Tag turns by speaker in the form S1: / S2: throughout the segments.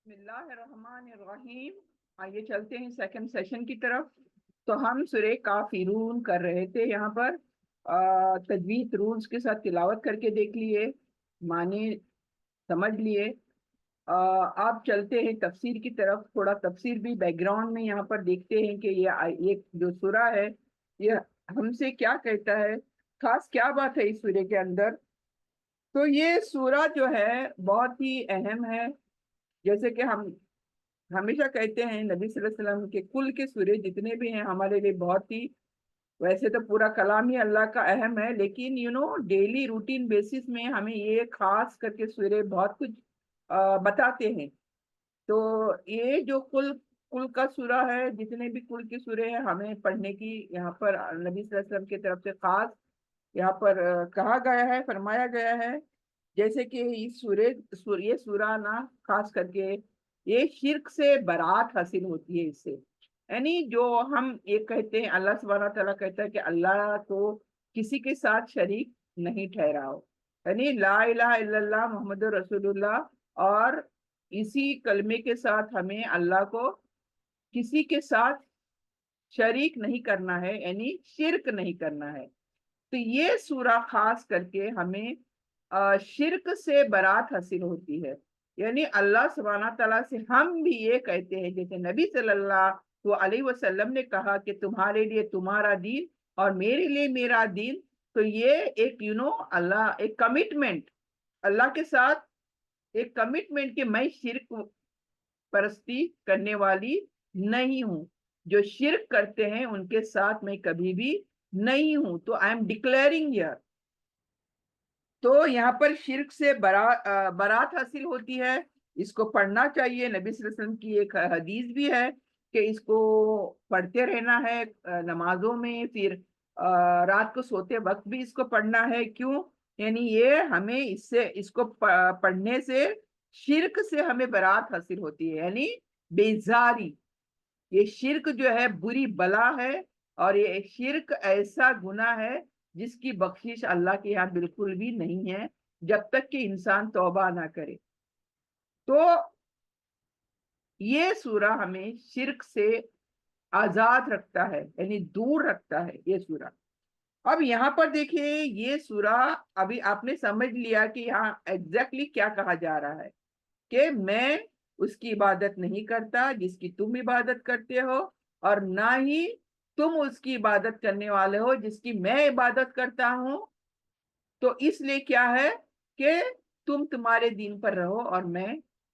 S1: بسم اللہ الرحمن الرحیم۔ آئیے چلتے ہیں سیکنڈ سیشن کی طرف۔ تو ہم سورہ کافرون کر رہے تھے یہاں پر، تجوید رولز کے ساتھ تلاوت کر کے دیکھ لیے، معنی سمجھ لیے۔ آپ چلتے ہیں تفسیر کی طرف، تھوڑا تفسیر بھی بیک گراؤنڈ میں یہاں پر دیکھتے ہیں کہ یہ جو سورہ ہے یہ ہم سے کیا کہتا ہے، خاص کیا بات ہے اس سورہ کے اندر۔ تو یہ سورہ جو ہے بہت ہی اہم ہے، جیسے کہ ہم ہمیشہ کہتے ہیں نبی صلی اللہ علیہ وسلم کے کل کے سورے جتنے بھی ہیں ہمارے لیے بہت ہی، ویسے تو پورا کلام ہی اللہ کا اہم ہے، لیکن ڈیلی روٹین بیسس میں ہمیں یہ خاص کر کے سورے بہت کچھ بتاتے ہیں۔ تو یہ جو کل کا سورہ ہے، جتنے بھی کل کے سورے ہیں ہمیں پڑھنے کی یہاں پر نبی صلی اللہ علیہ وسلم کی طرف سے خاص یہاں پر کہا گیا ہے، فرمایا گیا ہے۔ جیسے کہ یہ سورہ نا خاص کر کے یہ شرک سے برات حاصل ہوتی ہے اس سے، یعنی جو ہم یہ کہتے ہیں اللہ سبحانہ تعالیٰ کہتا ہے کہ اللہ کو کسی کے ساتھ شریک نہیں ٹھہراؤ، یعنی لا الہ الا اللہ محمد رسول اللہ، اور اسی کلمے کے ساتھ ہمیں اللہ کو کسی کے ساتھ شریک نہیں کرنا ہے، یعنی شرک نہیں کرنا ہے۔ تو یہ سورہ خاص کر کے ہمیں شرک سے برات حاصل ہوتی ہے، یعنی اللہ سبحانہ تعالیٰ سے ہم بھی یہ کہتے ہیں، جیسے نبی صلی اللہ علیہ وسلم نے کہا کہ تمہارے لیے تمہارا دین اور میرے لیے میرا دین۔ تو یہ ایک اللہ ایک کمٹمنٹ اللہ کے ساتھ، ایک کمٹمنٹ کہ میں شرک پرستی کرنے والی نہیں ہوں، جو شرک کرتے ہیں ان کے ساتھ میں کبھی بھی نہیں ہوں۔ تو آئی ایم ڈکلیئرنگ ہیئر۔ تو یہاں پر شرک سے برات حاصل ہوتی ہے، اس کو پڑھنا چاہیے۔ نبی صلی اللہ علیہ وسلم کی ایک حدیث بھی ہے کہ اس کو پڑھتے رہنا ہے نمازوں میں، پھر رات کو سوتے وقت بھی اس کو پڑھنا ہے۔ کیوں؟ یعنی یہ ہمیں اس کو پڑھنے سے شرک سے ہمیں برات حاصل ہوتی ہے، یعنی بیزاری۔ یہ شرک جو ہے بری بلا ہے، اور یہ شرک ایسا گناہ ہے جس کی بخشش اللہ کے یہاں بالکل بھی نہیں ہے جب تک کہ انسان توبہ نہ کرے۔ تو یہ سورہ ہمیں شرک سے آزاد رکھتا ہے، یعنی دور رکھتا ہے یہ سورہ۔ اب یہاں پر دیکھیں یہ سورہ، ابھی آپ نے سمجھ لیا کہ یہاں ایگزیکٹلی کیا کہا جا رہا ہے، کہ میں اس کی عبادت نہیں کرتا جس کی تم عبادت کرتے ہو، اور نہ ہی تم اس کی عبادت کرنے والے ہو جس کی میں عبادت کرتا ہوں۔ تو اس لیے کیا ہے کہ تم تمہارے دین پر رہو اور میں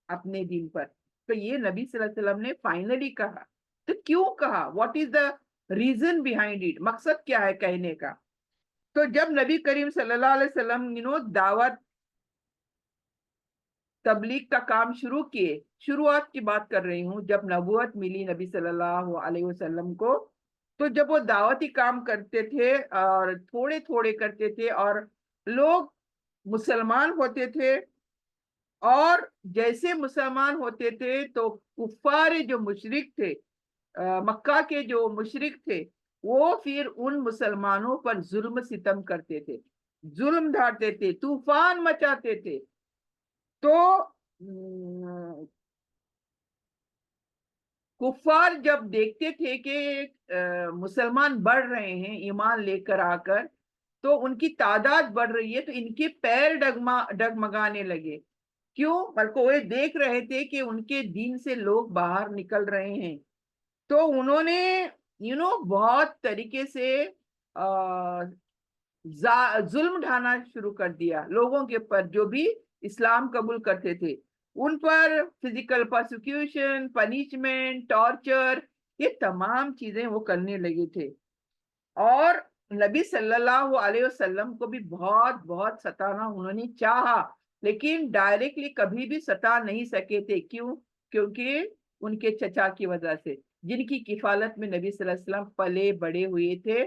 S1: اپنے دین پر۔ تو یہ نبی صلی اللہ علیہ وسلم نے فائنلی کہا۔ تو کیوں کہا؟ What is the reason behind it? مقصد کیا ہے کہنے کا؟ تو جب نبی کریم صلی اللہ علیہ وسلم دعوت تبلیغ کا کام شروع کیے، شروعات کی بات کر رہی ہوں، جب نبوت ملی نبی صلی اللہ علیہ وسلم کو، تو جب وہ دعوتی کام کرتے تھے اور تھوڑے تھوڑے کرتے تھے اور لوگ مسلمان ہوتے تھے، اور جیسے مسلمان ہوتے تھے تو کفار جو مشرک تھے، مکہ کے جو مشرک تھے، وہ پھر ان مسلمانوں پر ظلم ستم کرتے تھے، ظلم ڈھاتے تھے، طوفان مچاتے تھے۔ تو کفار جب دیکھتے تھے کہ مسلمان بڑھ رہے ہیں ایمان لے کر آ کر، تو ان کی تعداد بڑھ رہی ہے، تو ان کے پیر ڈگمگانے لگے۔ کیوں؟ بلکہ وہ دیکھ رہے تھے کہ ان کے دین سے لوگ باہر نکل رہے ہیں۔ تو انہوں نے بہت طریقے سے ظلم ڈھانا شروع کر دیا لوگوں کے پر جو بھی اسلام قبول کرتے تھے، ان پر فزیکل پرسیکیوشن، پنشمنٹ، ٹارچر، یہ تمام چیزیں وہ کرنے لگے تھے۔ اور نبی صلی اللہ علیہ وسلم کو بھی بہت بہت ستانا انہوں نے چاہا، لیکن ڈائریکٹلی کبھی بھی ستا نہیں سکے تھے۔ کیوں؟ کیونکہ ان کے چچا کی وجہ سے، جن کی کفالت میں نبی صلی اللہ علیہ وسلم پلے بڑے ہوئے تھے۔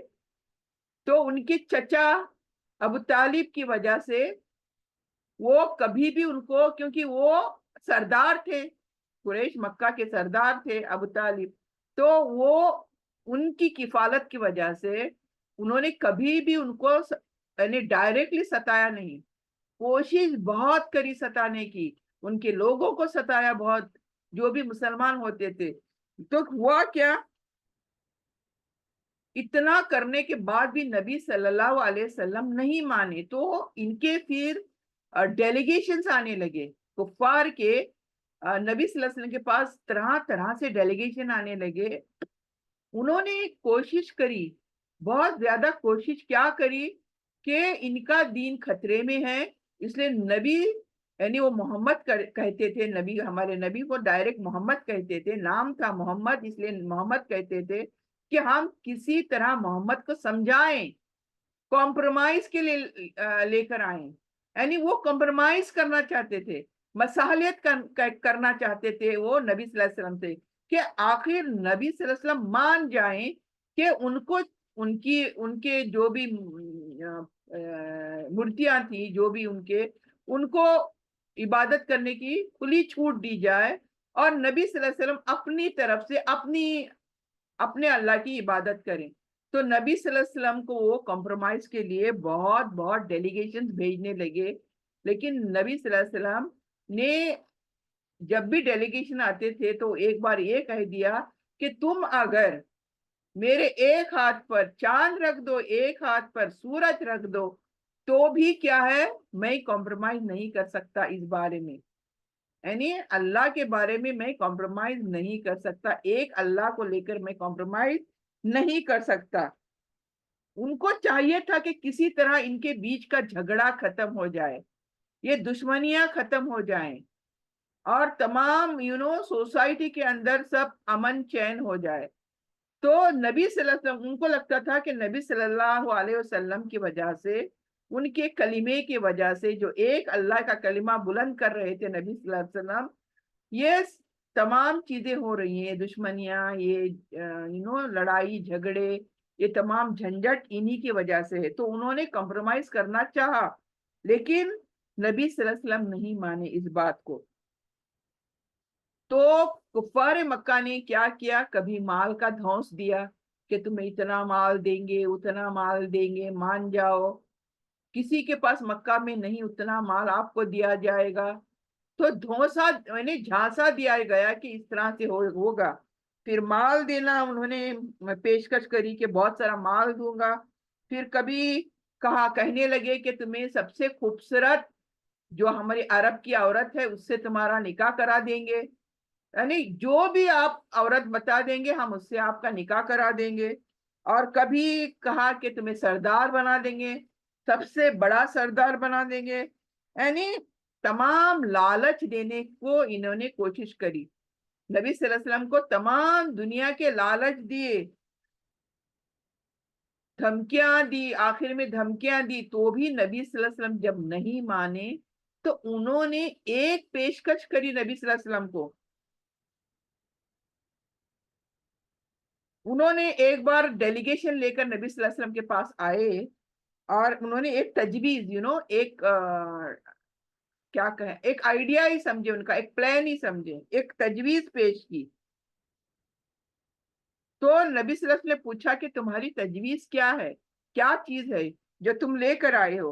S1: تو ان کے چچا ابو طالب کی وجہ سے وہ کبھی بھی ان کو، کیونکہ وہ سردار تھے، قریش مکہ کے سردار تھے ابو طالب، تو وہ ان کی کفالت کی وجہ سے انہوں نے کبھی بھی ان کو یعنی ڈائریکٹلی ستایا نہیں، کوشش بہت کری ستانے کی، ان کے لوگوں کو ستایا بہت، جو بھی مسلمان ہوتے تھے. تو ہوا کیا, اتنا کرنے کے بعد بھی نبی صلی اللہ علیہ وسلم نہیں مانے, تو ان کے پھر ڈیلیگیشنز آنے لگے کفار کے. نبی صلی اللہ علیہ وسلم کے پاس طرح طرح سے ڈیلیگیشن آنے لگے. انہوں نے کوشش کری, بہت زیادہ کوشش کیا کری کہ ان کا دین خطرے میں ہے, اس لیے نبی یعنی وہ محمد کہتے تھے, نبی ہمارے نبی کو ڈائریکٹ محمد کہتے تھے, نام تھا محمد اس لیے محمد کہتے تھے, کہ ہم کسی طرح محمد کو سمجھائیں, کمپرومائز کے لیے لے کر آئیں. یعنی وہ کمپرومائز کرنا چاہتے تھے, مصالحت کرنا چاہتے تھے وہ نبی صلی اللہ علیہ وسلم سے, کہ آخر نبی صلی اللہ علیہ وسلم مان جائیں کہ ان کو ان کے جو بھی مورتیاں تھی, جو بھی ان کو عبادت کرنے کی کھلی چھوٹ دی جائے, اور نبی صلی اللہ علیہ وسلم اپنی طرف سے اپنے اللہ کی عبادت کریں. تو نبی صلی اللہ علیہ وسلم کو وہ کمپرومائز کے لیے بہت بہت ڈیلیگیشن بھیجنے لگے. لیکن نبی صلی اللہ علیہ وسلم نے جب بھی ڈیلیگیشن آتے تھے تو ایک بار یہ کہہ دیا کہ تم اگر میرے ایک ہاتھ پر چاند رکھ دو, ایک ہاتھ پر سورج رکھ دو, تو بھی کیا ہے, میں کمپرومائز نہیں کر سکتا اس بارے میں. یعنی اللہ کے بارے میں میں کمپرومائز نہیں کر سکتا, ایک اللہ کو لے کر میں کمپرومائز نہیں کر سکتا. ان کو چاہیے تھا کہ کسی طرح ان کے بیچ کا جھگڑا ختم ہو جائے, یہ دشمنیاں ختم ہو جائیں, اور تمام سوسائٹی کے اندر سب امن چین ہو جائے. تو نبی صلی اللہ علیہ وسلم, ان کو لگتا تھا کہ نبی صلی اللہ علیہ وسلم کی وجہ سے, ان کے کلمے کی وجہ سے, جو ایک اللہ کا کلمہ بلند کر رہے تھے نبی صلی اللہ علیہ وسلم, یہ تمام چیزیں ہو رہی ہیں, دشمنیاں, یہ لڑائی جھگڑے, یہ تمام جھنجٹ انہی کی وجہ سے ہے. تو انہوں نے کمپرومائز کرنا چاہا, لیکن نبی صلی اللہ علیہ وسلم نہیں مانے اس بات کو. تو کفار مکہ نے کیا کیا, کبھی مال کا دھونس دیا کہ تمہیں اتنا مال دیں گے, اتنا مال دیں گے, مان جاؤ. کسی کے پاس مکہ میں نہیں اتنا مال آپ کو دیا جائے گا, تو دھونسا یعنی جھانسا دیا گیا کہ اس طرح سے ہوگا. پھر مال دینا انہوں نے پیشکش کری کہ بہت سارا مال دوں گا. پھر کبھی کہنے لگے کہ تمہیں سب سے خوبصورت جو ہماری عرب کی عورت ہے اس سے تمہارا نکاح کرا دیں گے, یعنی جو بھی آپ عورت بتا دیں گے ہم اس سے آپ کا نکاح کرا دیں گے. اور کبھی کہا کہ تمہیں سردار بنا دیں گے, سب سے بڑا سردار بنا دیں گے. یعنی تمام لالچ دینے کو انہوں نے کوشش کری, نبی صلی اللہ علیہ وسلم کو تمام دنیا کے لالچ دیے, دھمکیاں دی, آخر میں دھمکیاں دی, تو بھی نبی صلی اللہ علیہ وسلم جب نہیں مانے تو انہوں نے ایک پیشکش کری نبی صلی اللہ علیہ وسلم کو. انہوں نے ایک بار ڈیلیگیشن لے کر نبی صلی اللہ علیہ وسلم کے پاس آئے, اور انہوں نے ایک تجویز ایک کیا کہیں, ایک آئیڈیا ہی سمجھے, ان کا ایک پلان ہی سمجھے, ایک تجویز پیش کی. تو نبی صلی اللہ علیہ وسلم نے پوچھا کہ تمہاری تجویز کیا ہے, کیا چیز ہے جو تم لے کر آئے ہو.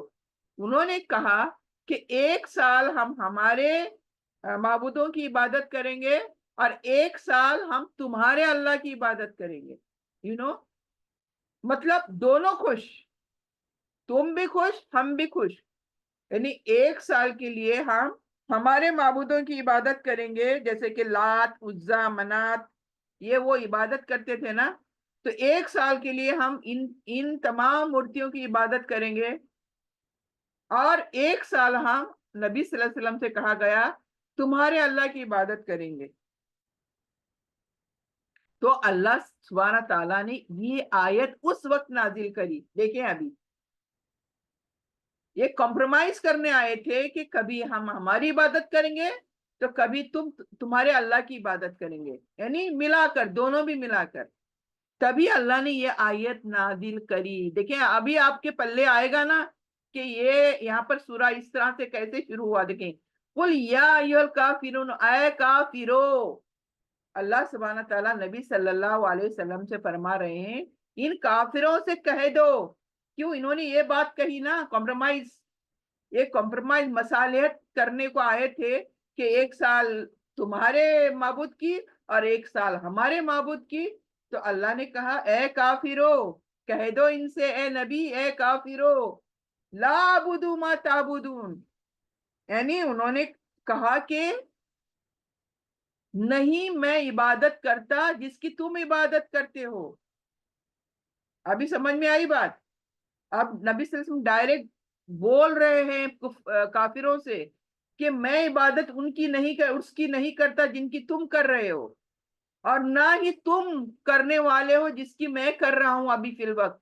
S1: انہوں نے کہا کہ 1 سال ہم ہمارے معبودوں کی عبادت کریں گے, اور 1 سال ہم تمہارے اللہ کی عبادت کریں گے. مطلب دونوں خوش, تم بھی خوش ہم بھی خوش. یعنی 1 سال کے لیے ہم ہمارے معبودوں کی عبادت کریں گے, جیسے کہ لات, عزا, منات, یہ وہ عبادت کرتے تھے نا, تو 1 سال کے لیے ہم ان تمام مورتیوں کی عبادت کریں گے, اور 1 سال ہم, نبی صلی اللہ علیہ وسلم سے کہا گیا, تمہارے اللہ کی عبادت کریں گے. تو اللہ سبحانہ تعالیٰ نے یہ آیت اس وقت نازل کری. دیکھیں ابھی یہ کمپرومائز کرنے آئے تھے کہ کبھی ہم ہماری عبادت کریں گے تو کبھی تمہارے اللہ کی عبادت کریں گے, یعنی ملا کر, دونوں بھی ملا کر. تبھی اللہ نے یہ آیت نازل کری. دیکھیں ابھی آپ کے پلے آئے گا نا کہ یہ یہاں پر سورہ اس طرح سے کیسے شروع ہوا. دیکھیں, قل یا ایھا الکافرون, اے کافرو. اللہ سبحانہ تعالیٰ نبی صلی اللہ علیہ وسلم سے فرما رہے ہیں, ان کافروں سے کہہ دو. کیوں انہوں نے یہ بات کہی نا, کمپرومائز, یہ کمپرومائز مصالحت کرنے کو آئے تھے کہ 1 سال تمہارے معبود کی اور 1 سال ہمارے معبود کی. تو اللہ نے کہا اے کافرو، کہہ دو ان سے، اے نبی، اے کافرو، لا عبدو ما تعبدون، یعنی انہوں نے کہا کہ نہیں میں عبادت کرتا جس کی تم عبادت کرتے ہو. ابھی سمجھ میں آئی بات؟ اب نبی صلی اللہ علیہ وسلم ڈائریکٹ بول رہے ہیں کافروں سے کہ میں عبادت ان کی نہیں اس کی نہیں کرتا جن کی تم کر رہے ہو، اور نہ ہی تم کرنے والے ہو جس کی میں کر رہا ہوں ابھی فی الوقت،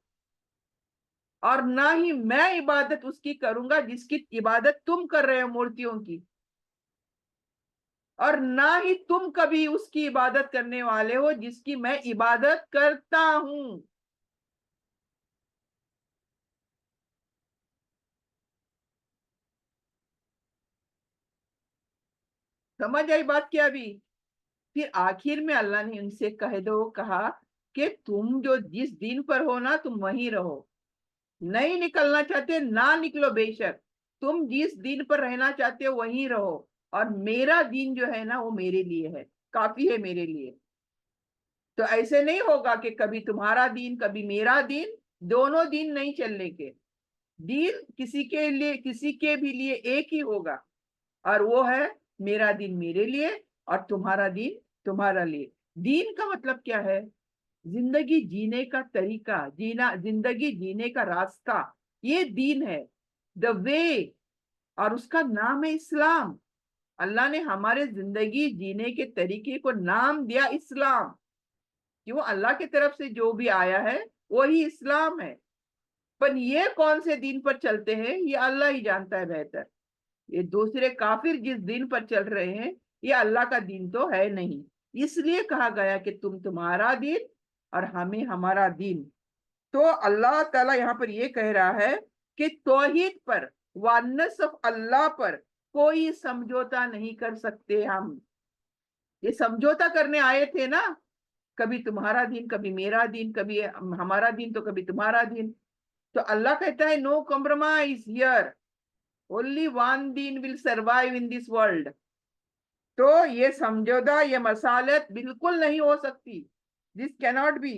S1: اور نہ ہی میں عبادت اس کی کروں گا جس کی عبادت تم کر رہے ہو مورتیوں کی، اور نہ ہی تم کبھی اس کی عبادت کرنے والے ہو جس کی میں عبادت کرتا ہوں. سمجھ آئی بات کیا؟ ابھی پھر آخر میں اللہ نے ان سے کہا کہ تم جو جس دین پر ہو نا تم وہیں رہو، نہیں نکلنا چاہتے نہ نکلو، بے شک تم جس دین پر رہنا چاہتے ہو وہیں رہو، اور میرا دین جو ہے نا وہ میرے لیے ہے، کافی ہے میرے لیے. تو ایسے نہیں ہوگا کہ کبھی تمہارا دین کبھی میرا دین، دونوں دین نہیں چلنے کے. دین کسی کے بھی لیے ایک ہی ہوگا، اور وہ ہے میرا دین میرے لیے اور تمہارا دین تمہارا لیے. دین کا مطلب کیا ہے؟ زندگی جینے کا طریقہ، زندگی جینے کا راستہ، یہ دین ہے، دا وے. اور اس کا نام ہے اسلام. اللہ نے ہمارے زندگی جینے کے طریقے کو نام دیا اسلام، کہ وہ اللہ کی طرف سے جو بھی آیا ہے وہی اسلام ہے. پر یہ کون سے دین پر چلتے ہیں یہ اللہ ہی جانتا ہے بہتر. یہ دوسرے کافر جس دین پر چل رہے ہیں یہ اللہ کا دین تو ہے نہیں. اس لیے کہا گیا کہ تم تمہارا دین اور ہمیں ہمارا دین. تو اللہ تعالیٰ یہاں پر یہ کہہ رہا ہے کہ توحید پر، وانس آف اللہ پر کوئی سمجھوتا نہیں کر سکتے ہم. یہ سمجھوتا کرنے آئے تھے نا، کبھی تمہارا دین کبھی میرا دین، کبھی ہمارا دین تو کبھی تمہارا دین. تو اللہ کہتا ہے no compromise here, only one دین will survive in this world. تو یہ سمجھوتا، یہ مسالت بالکل نہیں ہو سکتی. this cannot be.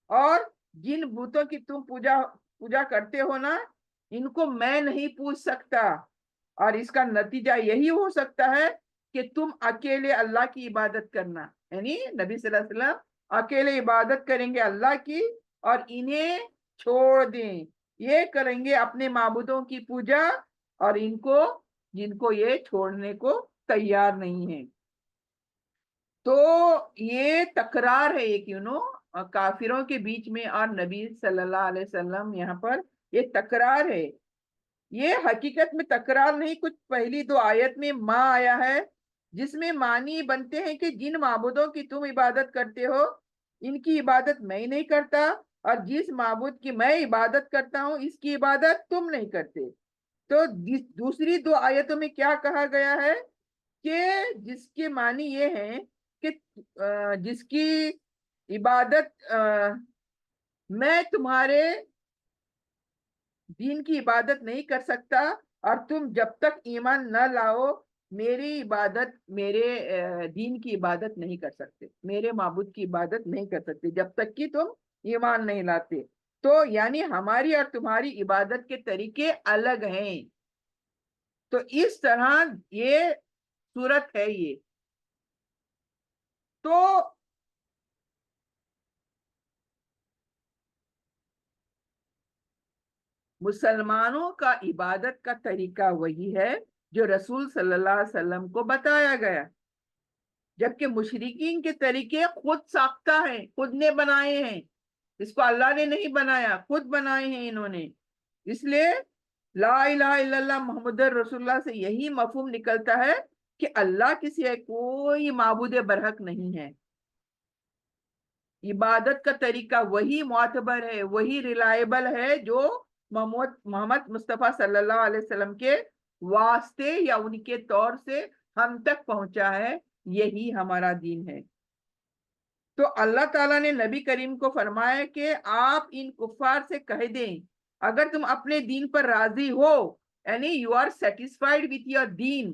S1: اور جن بتوں کی تم پوجا کرتے ہو نا، ان کو میں نہیں پوچھ سکتا، اور اس کا نتیجہ یہی ہو سکتا ہے کہ تم اکیلے اللہ کی عبادت کرنا، یعنی نبی صلی اللہ علیہ وسلم اکیلے عبادت کریں گے اللہ کی، اور انہیں چھوڑ دیں، یہ کریں گے اپنے معبودوں کی پوجا، اور جن کو یہ چھوڑنے کو تیار نہیں ہے. تو یہ تکرار ہے ایک کافروں کے بیچ میں اور نبی صلی اللہ علیہ وسلم، یہاں پر یہ تکرار ہے. یہ حقیقت میں تکرار نہیں، کچھ پہلی 2 آیت میں ماں آیا ہے جس میں معنی بنتے ہیں کہ جن معبودوں کی تم عبادت کرتے ہو ان کی عبادت میں نہیں کرتا، اور جس معبود کی میں عبادت کرتا ہوں اس کی عبادت تم نہیں کرتے. تو دوسری 2 آیتوں میں کیا کہا گیا ہے کہ جس کے معنی یہ ہیں کہ جس کی عبادت میں تمہارے دین کی عبادت نہیں کر سکتا، اور تم جب تک ایمان نہ لاؤ میری عبادت، میرے دین کی عبادت نہیں کر سکتے، میرے معبود کی عبادت نہیں کر سکتے جب تک کہ تم ایمان نہیں لاتے. تو یعنی ہماری اور تمہاری عبادت کے طریقے الگ ہیں. تو اس طرح یہ صورت ہے. یہ تو مسلمانوں کا عبادت کا طریقہ وہی ہے جو رسول صلی اللہ علیہ وسلم کو بتایا گیا، جبکہ مشرکین کے طریقے خود ساختہ ہیں، خود نے بنائے ہیں. اس کو اللہ نے نہیں بنایا، خود بنائے ہیں انہوں نے. اس لیے لا الہ الا اللہ محمد رسول اللہ سے یہی مفہوم نکلتا ہے کہ اللہ کسی کوئی معبود برحق نہیں ہے. عبادت کا طریقہ وہی معتبر ہے، وہی ریلائبل ہے جو محمد مصطفیٰ صلی اللہ علیہ وسلم کے واسطے یا ان کے طور سے ہم تک پہنچا ہے، یہی ہمارا دین ہے. تو اللہ تعالیٰ نے نبی کریم کو فرمایا کہ آپ ان کفار سے کہہ دیں اگر تم اپنے دین پر راضی ہو، یعنی you are satisfied with your دین،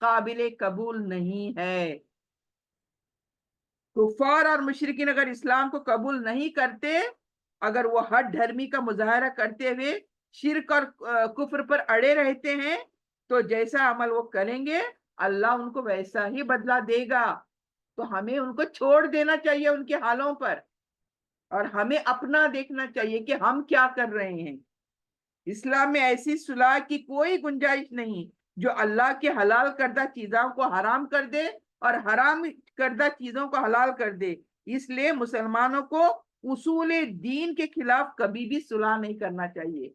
S1: قابل قبول نہیں ہے۔ کفار اور مشرکین اگر اسلام کو قبول نہیں کرتے، اگر وہ ہر دھرمی کا مظاہرہ کرتے ہوئے شرک اور کفر پر اڑے رہتے ہیں، تو جیسا عمل وہ کریں گے اللہ ان کو ویسا ہی بدلہ دے گا۔ تو ہمیں ان کو چھوڑ دینا چاہیے ان کے حالوں پر، اور ہمیں اپنا دیکھنا چاہیے کہ ہم کیا کر رہے ہیں۔ اسلام میں ایسی صلاح کی کوئی گنجائش نہیں جو اللہ کے حلال کردہ چیزوں کو حرام کر دے اور حرام کردہ چیزوں کو حلال کر دے۔ اس لیے مسلمانوں کو اصول دین کے خلاف کبھی بھی صلح نہیں کرنا چاہیے،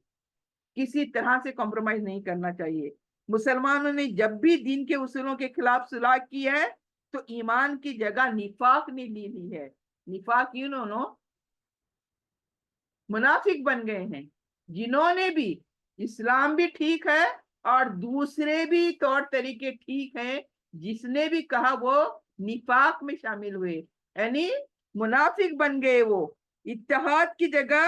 S1: کسی طرح سے کمپرومائز نہیں کرنا چاہیے۔ مسلمانوں نے جب بھی دین کے اصولوں کے خلاف صلح کی ہے تو ایمان کی جگہ نفاق نے لی لی ہے۔ نفاق منافق بن گئے ہیں، جنہوں نے بھی اسلام بھی ٹھیک ہے اور دوسرے بھی طور طریقے ٹھیک ہیں، جس نے بھی کہا وہ نفاق میں شامل ہوئے، یعنی منافق بن گئے۔ وہ اتحاد کی جگہ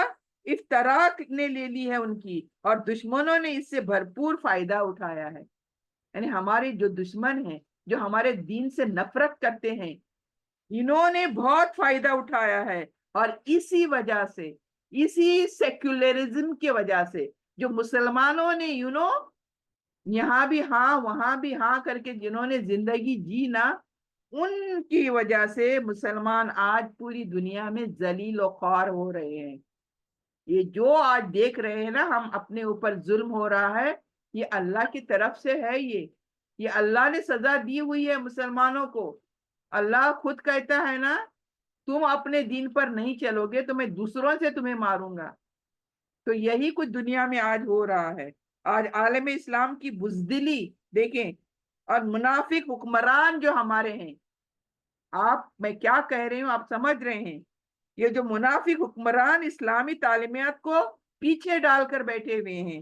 S1: افتراق نے لے لی ہے ان کی، اور دشمنوں نے اس سے بھرپور فائدہ اٹھایا ہے۔ یعنی ہمارے جو دشمن ہیں، جو ہمارے دین سے نفرت کرتے ہیں، انہوں نے بہت فائدہ اٹھایا ہے، اور اسی وجہ سے، اسی سیکولرزم کی وجہ سے جو مسلمانوں نے یہاں بھی ہاں وہاں بھی ہاں کر کے جنہوں نے زندگی جی نا، ان کی وجہ سے مسلمان آج پوری دنیا میں ذلیل و خوار ہو رہے ہیں۔ یہ جو آج دیکھ رہے ہیں نا ہم اپنے اوپر ظلم ہو رہا ہے، یہ اللہ کی طرف سے ہے۔ یہ اللہ نے سزا دی ہوئی ہے مسلمانوں کو۔ اللہ خود کہتا ہے نا، تم اپنے دین پر نہیں چلو گے تو میں دوسروں سے تمہیں ماروں گا۔ تو یہی کچھ دنیا میں آج ہو رہا ہے۔ آج عالم اسلام کی بزدلی دیکھیں، اور منافق حکمران جو ہمارے ہیں، میں کیا کہہ رہی ہوں آپ سمجھ رہے ہیں؟ یہ جو منافق حکمران اسلامی تعلیمات کو پیچھے ڈال کر بیٹھے ہوئے ہیں،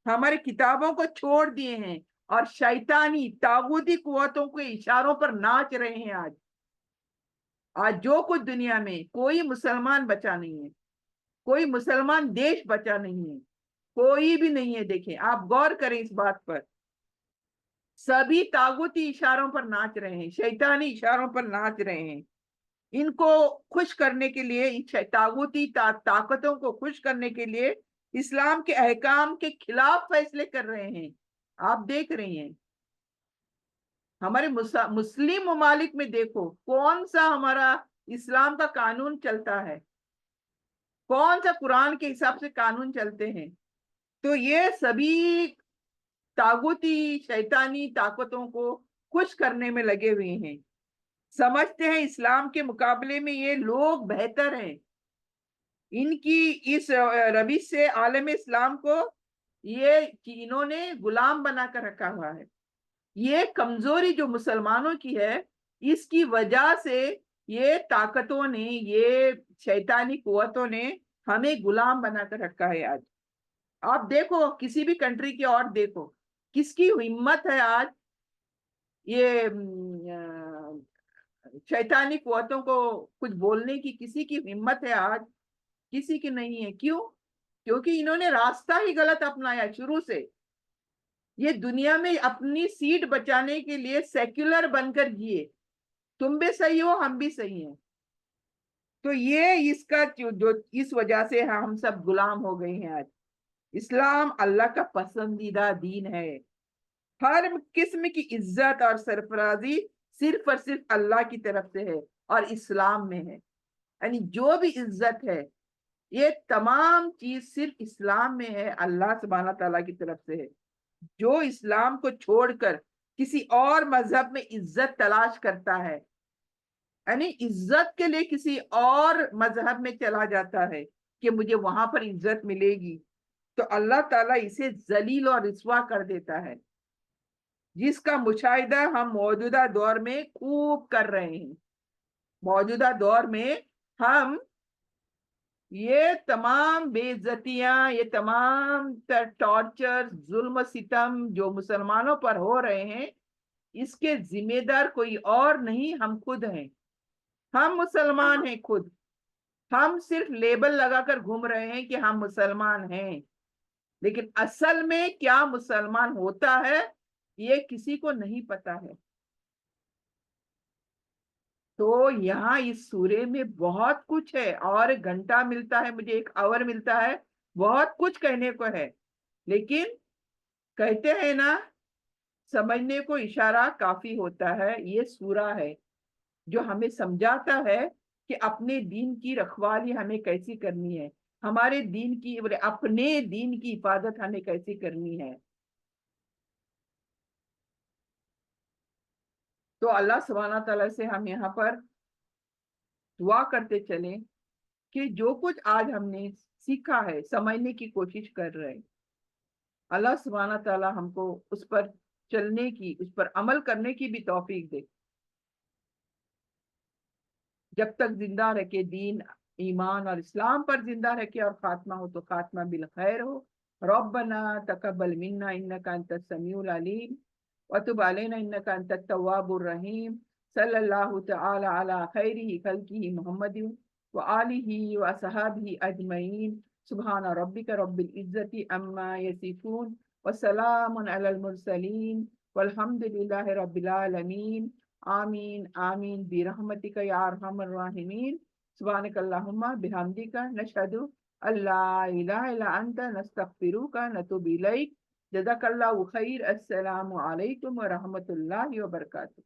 S1: ہماری کتابوں کو چھوڑ دیے ہیں، اور شیطانی طاغوتی قوتوں کے اشاروں پر ناچ رہے ہیں۔ آج جو کچھ دنیا میں کوئی مسلمان بچا نہیں ہے، کوئی مسلمان دیش بچا نہیں ہے، کوئی بھی نہیں ہے۔ دیکھیں آپ غور کریں اس بات پر، سبھی طاغوتی اشاروں پر ناچ رہے ہیں، شیطانی اشاروں پر ناچ رہے ہیں۔ ان کو خوش کرنے کے لیے، طاغوتی طاقتوں کو خوش کرنے کے لیے اسلام کے احکام کے خلاف فیصلے کر رہے ہیں۔ آپ دیکھ رہے ہیں ہمارے مسلم ممالک میں، دیکھو کون سا ہمارا اسلام کا قانون چلتا ہے، کون سا قرآن کے حساب سے قانون چلتے ہیں۔ تو یہ سبھی طاغوتی شیطانی طاقتوں کو خوش کرنے میں لگے ہوئے ہیں، سمجھتے ہیں اسلام کے مقابلے میں یہ لوگ بہتر ہیں۔ ان کی اس روش سے عالم اسلام کو انہوں نے غلام بنا کر رکھا ہوا ہے۔ یہ کمزوری جو مسلمانوں کی ہے، اس کی وجہ سے یہ طاقتوں نے، یہ شیطانی قوتوں نے ہمیں غلام بنا کر رکھا ہے۔ آج آپ دیکھو کسی بھی کنٹری کی، اور دیکھو کس کی ہمت ہے آج یہ شیطانی قوتوں کو کچھ بولنے کی؟ کسی کی ہمت ہے آج؟ کسی کی نہیں ہے۔ کیوں؟ کیونکہ انہوں نے راستہ ہی غلط اپنایا شروع سے۔ یہ دنیا میں اپنی سیٹ بچانے کے لیے سیکولر بن کر جیے، تم بھی صحیح ہو ہم بھی صحیح ہیں۔ تو یہ اس کا جو اس وجہ سے ہم سب غلام ہو گئے ہیں۔ آج اسلام اللہ کا پسندیدہ دین ہے۔ ہر قسم کی عزت اور سرفرازی صرف اور صرف اللہ کی طرف سے ہے اور اسلام میں ہے۔ یعنی جو بھی عزت ہے، یہ تمام چیز صرف اسلام میں ہے، اللہ سبحانہ تعالیٰ کی طرف سے ہے۔ جو اسلام کو چھوڑ کر کسی اور مذہب میں عزت تلاش کرتا ہے، یعنی عزت کے لیے کسی اور مذہب میں چلا جاتا ہے کہ مجھے وہاں پر عزت ملے گی، تو اللہ تعالیٰ اسے ذلیل اور رسوا کر دیتا ہے، جس کا مشاہدہ ہم موجودہ دور میں خوب کر رہے ہیں۔ موجودہ دور میں ہم یہ تمام بے عزتیاں، یہ تمام ٹارچر، ظلم و ستم جو مسلمانوں پر ہو رہے ہیں، اس کے ذمہ دار کوئی اور نہیں، ہم خود ہیں۔ ہم مسلمان ہیں خود، ہم صرف لیبل لگا کر گھوم رہے ہیں کہ ہم مسلمان ہیں، لیکن اصل میں کیا مسلمان ہوتا ہے یہ کسی کو نہیں پتا ہے. تو یہاں اس سورے میں بہت کچھ ہے، اور گھنٹہ ملتا ہے مجھے، ایک آور ملتا ہے، بہت کچھ کہنے کو ہے. لیکن کہتے ہیں نا، سمجھنے کو اشارہ کافی ہوتا ہے. یہ سورہ ہے جو ہمیں سمجھاتا ہے کہ اپنے دین کی رکھوالی ہمیں کیسی کرنی ہے، ہمارے دین کی، اپنے دین کی حفاظت ہمیں کیسی کرنی ہے. تو اللہ سبحانہ تعالیٰ سے ہم یہاں پر دعا کرتے چلیں کہ جو کچھ آج ہم نے سیکھا ہے، سمجھنے کی کوشش کر رہے ہیں، اللہ سبحانہ تعالیٰ ہم کو اس پر چلنے کی، اس پر عمل کرنے کی بھی توفیق دے. جب تک زندہ رکھے، دین ایمان اور اسلام پر زندہ رکھے، اور خاتمہ ہو تو خاتمہ بالخیر ہو. ربنا تقبل منا انك انت السميع العليم وتب علينا انك انت التواب الرحيم. صلی اللہ تعالی علی خیر خلقہ محمد وآلہ وصحابہ اجمعین. سبحان ربک رب العزت عما یصفون وسلام علی المرسلین والحمد للہ رب العالمین. آمین آمین برحمتک یا ارحم الراحمین. سبحانک اللہم بحمدک نشہد اللہ الہ الا انت نستغفرک نتوب الیک. جزاک اللہ خیر. السلام علیکم ورحمۃ اللہ وبرکاتہ.